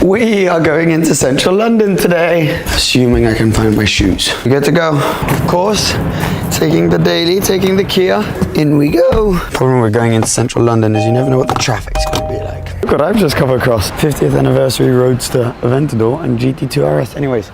We are going into central London today, assuming I can find my shoes. We're good to go. Of course, taking the daily, taking the Kia. In we go. Problem with going into central London is you never know what the traffic's going to be like. Look what I've just come across. 50th anniversary Roadster Aventador and GT2 RS. Anyways,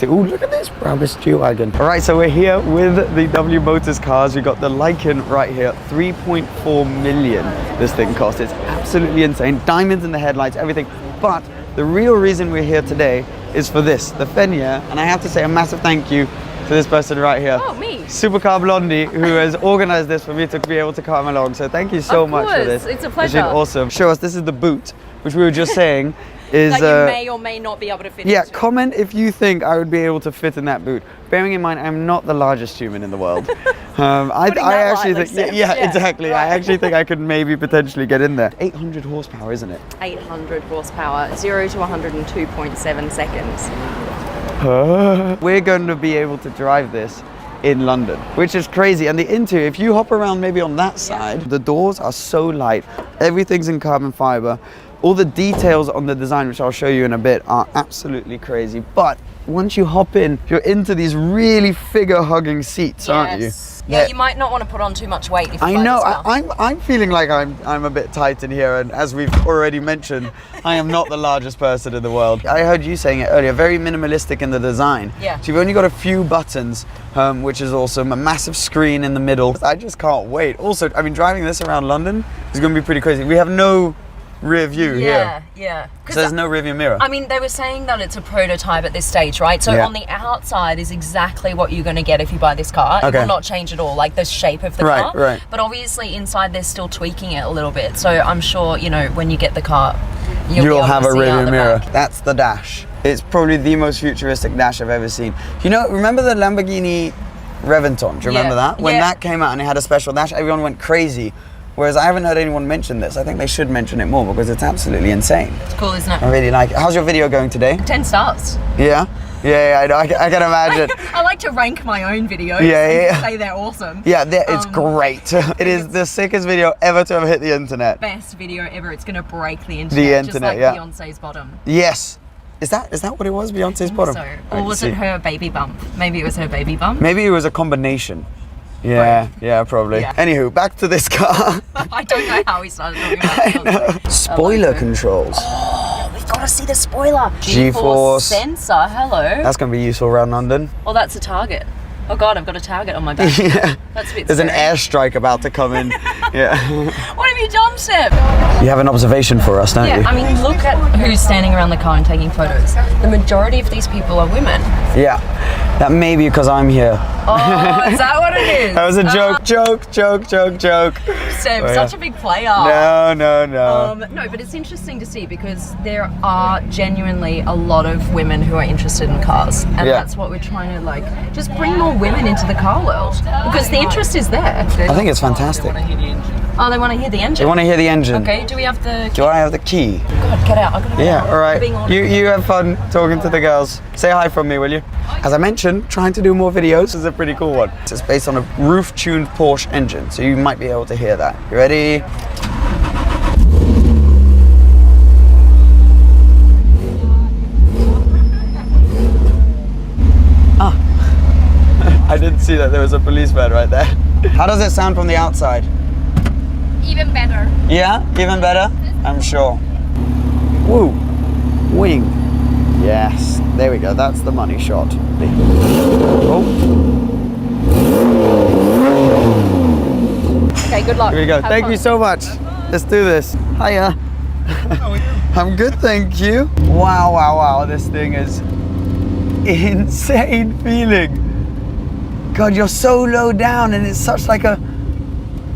ooh, look at this Brabus G-Wagon. All right, so we're here with the W Motors cars. We got the Lycan right here, 3.4 million this thing costs. It's absolutely insane. Diamonds in the headlights, everything. But the real reason we're here today is for this, the fenyr. And I have to say a massive thank you to this person right here. Oh, me. Supercar Blondie, who has organized this for me to be able to come along. So thank you so much for this. It's a pleasure. It's been awesome. Show us, this is the boot, which we were just saying is that you may or may not be able to fit into. Comment if you think I would be able to fit in that boot. Bearing in mind, I'm not the largest human in the world. I actually think, yeah, exactly. Right. I actually think I could maybe potentially get in there. 800 horsepower, isn't it? 800 horsepower, 0 to 102.7 seconds. We're going to be able to drive this in London, which is crazy. And the interior, if you hop around maybe on that side, the doors are so light. Everything's in carbon fiber. All the details on the design, which I'll show you in a bit, are absolutely crazy. But once you hop in, you're into these really figure-hugging seats, aren't you? Yeah, you might not want to put on too much weight if you I know, I'm feeling like I'm a bit tight in here, and as we've already mentioned, I am not the largest person in the world. I heard you saying it earlier, very minimalistic in the design. Yeah. So you've only got a few buttons, which is awesome, a massive screen in the middle. I just can't wait. Also, I mean, driving this around London is going to be pretty crazy. We have no rear view here. Yeah. So there's no rear view mirror. I mean, they were saying that it's a prototype at this stage, right? So on the outside is exactly what you're going to get if you buy this car. It will not change at all, like the shape of the car. Right. But obviously inside they're still tweaking it a little bit. So I'm sure, you know, when you get the car, you'll have a rear view mirror. Back. That's the dash. It's probably the most futuristic dash I've ever seen. You know, remember the Lamborghini Reventon? Do you remember that? When that came out and it had a special dash, everyone went crazy. Whereas I haven't heard anyone mention this. I think they should mention it more because it's absolutely insane. It's cool, isn't it? I really like it. How's your video going today? 10 stars. Yeah? Yeah, I know. I can imagine. I like to rank my own videos and say they're awesome. Yeah, it's great. It is the sickest video ever to have hit the internet. Best video ever. It's going to break the internet. Just like Beyonce's bottom. Yes. Is that what it was, Beyonce's bottom? So. Or was it her baby bump? Maybe it was her baby bump. Maybe it was a combination. Yeah, probably. Yeah. Anywho, back to this car. I don't know how we started talking about it. Spoiler controls. Oh, we've got to see the spoiler. G-force sensor, hello. That's going to be useful around London. Well, that's a target. Oh God, I've got a target on my back. Yeah. That's a bit There's scary. an airstrike about to come in. Yeah. What have you done, Seb? You have an observation for us, don't you? Yeah, I mean, look at who's standing around the car and taking photos. The majority of these people are women. Yeah. That may be because I'm here. Oh, is that what it is? That was a joke. Seb, such a big player. No. No, but it's interesting to see because there are genuinely a lot of women who are interested in cars. And that's what we're trying to just bring more women into the car world. Because the interest is there. I think it's fantastic. Oh, they want to hear the engine? They want to hear the engine. Okay, do we have the key? Do I have the key? God, get out. I've got to get out. All right. You have fun talking to the girls. Say hi from me, will you? As I mentioned, trying to do more videos. This is a pretty cool one. It's based on a roof-tuned Porsche engine, so you might be able to hear that. You ready? I didn't see that there was a policeman right there. How does it sound from the outside? Even better. Yeah? Even better? I'm sure. Woo! Wing. Yes. There we go. That's the money shot. Oh. Okay, good luck. Here we go. Thank you so much. Let's do this. Hiya. How are you? I'm good, thank you. Wow. This thing is insane feeling. God, you're so low down and it's such like a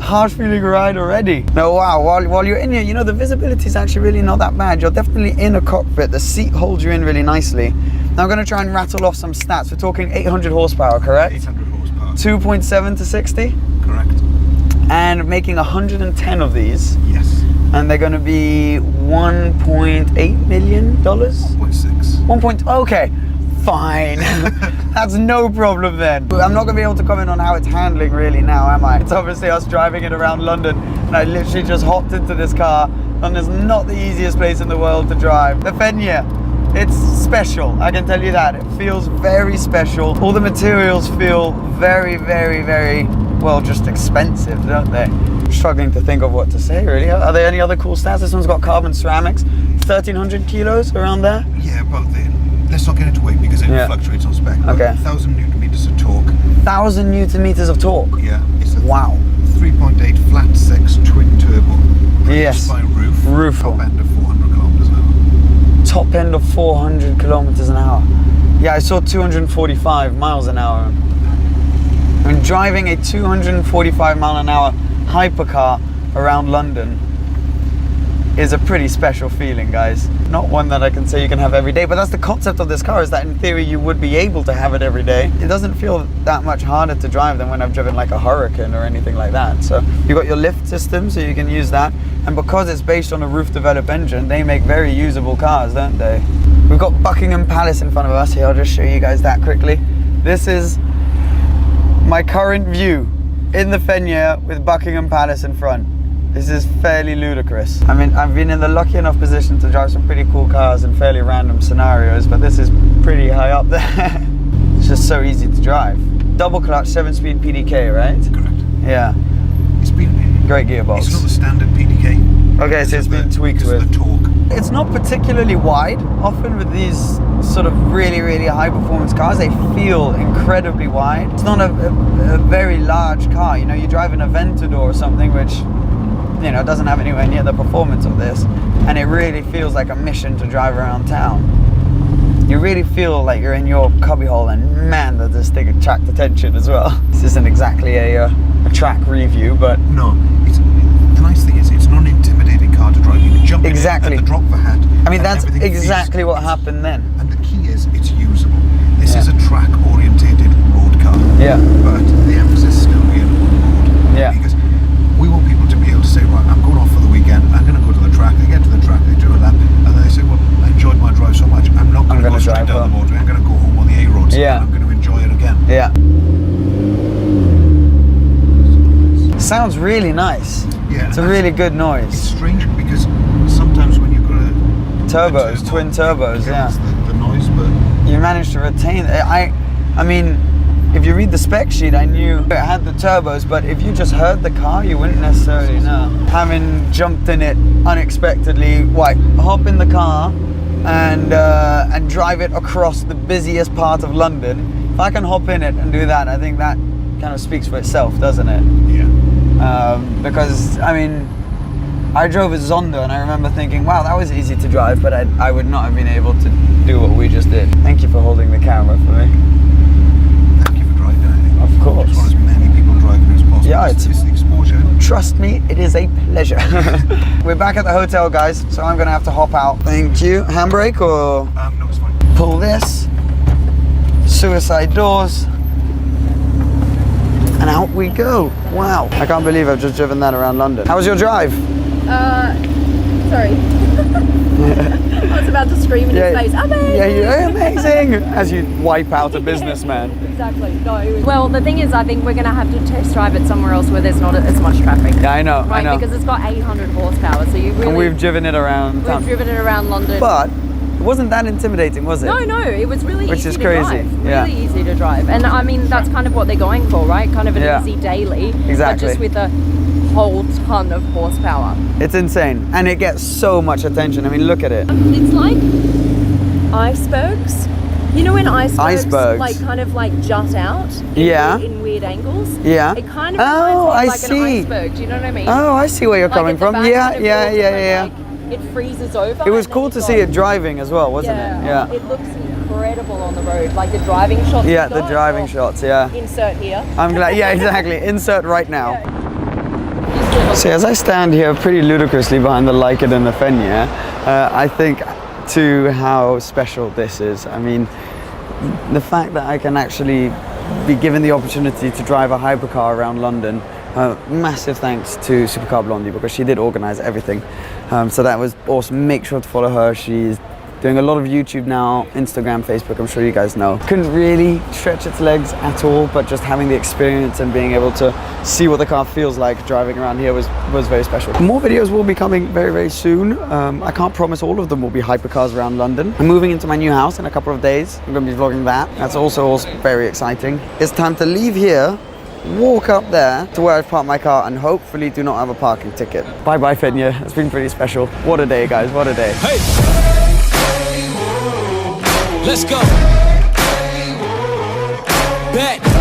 hard feeling ride already. No, wow, while you're in here, you know, the visibility is actually really not that bad. You're definitely in a cockpit. The seat holds you in really nicely. Now I'm going to try and rattle off some stats. We're talking 800 horsepower, correct? 800 horsepower. 2.7 to 60? Correct. And making 110 of these. Yes. And they're going to be $1.8 million? 1.6. Okay. Fine. That's no problem then. I'm not going to be able to comment on how it's handling really now, am I? It's obviously us driving it around London and I literally just hopped into this car London's not the easiest place in the world to drive. The fenyr, it's special, I can tell you that. It feels very special. All the materials feel very, very, very, well, just expensive, don't they? I'm struggling to think of what to say, really. Are there any other cool stats? This one's got carbon ceramics, 1,300 kilos, around there? Yeah, but let's not get into weight because it fluctuates on spec. Okay. 1,000 newton meters of torque. 1,000 newton meters of torque? Yeah. It's a Wow. 3.8 flat six twin turbo. Yes. By roof. Roof. Top end of 400 kilometers an hour. Top end of 400 kilometers an hour. Yeah, I saw 245 miles an hour. I mean, driving a 245 mile an hour hypercar around London is a pretty special feeling, guys. Not one that I can say you can have every day, but that's the concept of this car, is that in theory you would be able to have it every day. It doesn't feel that much harder to drive than when I've driven like a Hurricane or anything like that. So you've got your lift system, so you can use that. And because it's based on a roof developed engine, they make very usable cars, don't they? We've got Buckingham Palace in front of us here. I'll just show you guys that quickly. This is my current view in the fenyr with Buckingham Palace in front. This is fairly ludicrous. I mean, I've been in the lucky enough position to drive some pretty cool cars in fairly random scenarios, but this is pretty high up there. It's just so easy to drive. Double clutch, 7-speed PDK, right? Correct. Yeah. It's been Great gearbox. It's not the standard PDK. Okay, so it's been tweaked with the torque. It's not particularly wide. Often with these sort of really, really high performance cars, they feel incredibly wide. It's not a very large car. You know, you drive an Aventador or something, which, you know, doesn't have anywhere near the performance of this, and it really feels like a mission to drive around town. You really feel like you're in your cubbyhole, and man, does this thing attract attention as well. This isn't exactly a track review, but no, the nice thing is it's not an intimidating car to drive. You can jump exactly in at the drop of a hat. I mean, that's exactly what happened then. And the key is it's usable. This Yeah. is a track-orientated road car. Yeah. But the emphasis still being on road. Yeah. Because we want people to be able to say, right, I'm going off for the weekend, I'm going to go to the track, they get to the track, they do a lap, and then they say, well, I enjoyed my drive so much, I'm not going to go straight down the motorway, I'm going to go home on the A roads, Yeah. and I'm going to enjoy it again. Yeah. Sounds really nice. Yeah. It's a really good It's noise. strange because sometimes when you've got a Turbos, turbo, twin turbos, it yeah. kills the noise, but You managed to retain it. I mean, if you read the spec sheet, I knew it had the turbos, but if you just heard the car, you wouldn't necessarily know. Having jumped in it unexpectedly, hop in the car and drive it across the busiest part of London. If I can hop in it and do that, I think that kind of speaks for itself, doesn't it? yeah. Because, I mean, I drove a Zonda and I remember thinking, wow, that was easy to drive, but I would not have been able to do what we just did. Thank you for holding the camera for me. Thank you for driving it. Of course. Just want as many people driving as possible. Yeah, it's the exposure. Trust me, it is a pleasure. We're back at the hotel, guys, so I'm gonna have to hop out. Thank you. Handbrake or No, it's fine. pull this. Suicide doors. And out we go. Wow. I can't believe I've just driven that around London. How was your drive? Sorry. I was about to scream in his face, amazing! Yeah, you're amazing! As you wipe out a businessman. Exactly. No. Well, the thing is, I think we're going to have to test drive it somewhere else where there's not as much traffic. Yeah, I know, right? I know. Because it's got 800 horsepower, so you really... And we've driven it around town. We've driven it around London. But it wasn't that intimidating, was it? No, it was really Which easy is to crazy. drive. Yeah. Really easy to drive. And I mean, that's kind of what they're going for, right? Kind of an easy daily. Exactly. But just with a whole ton of horsepower. It's insane. And it gets so much attention. I mean, look at it. It's like icebergs. You know when icebergs like kind of like jut out in weird angles? Yeah. It kind of reminds me of like an iceberg. Do you know what I mean? Oh, I see where you're coming at the from. back Yeah, when it yeah, rolls yeah, over, yeah. like, it freezes over. It was and cool then to you've see got- it driving as well, wasn't it? Yeah. It looks incredible on the road. Like the driving shots. Yeah, you've the got, driving shots, yeah. Insert here. I'm glad, yeah, exactly. Insert right now. See, as I stand here pretty ludicrously behind the Lycan and the fenyr, I think to how special this is. I mean, the fact that I can actually be given the opportunity to drive a hypercar around London, massive thanks to Supercar Blondie because she did organize everything. So that was awesome. Make sure to follow her. She's Doing a lot of YouTube now, Instagram, Facebook, I'm sure you guys know. Couldn't really stretch its legs at all, but just having the experience and being able to see what the car feels like driving around here was very special. More videos will be coming very, very soon. I can't promise all of them will be hypercars around London. I'm moving into my new house in a couple of days. I'm going to be vlogging that. That's also very exciting. It's time to leave here, walk up there to where I've parked my car, and hopefully do not have a parking ticket. Bye bye fenyr, it's been pretty special. What a day guys, what a day. Hey! Let's go! Bet!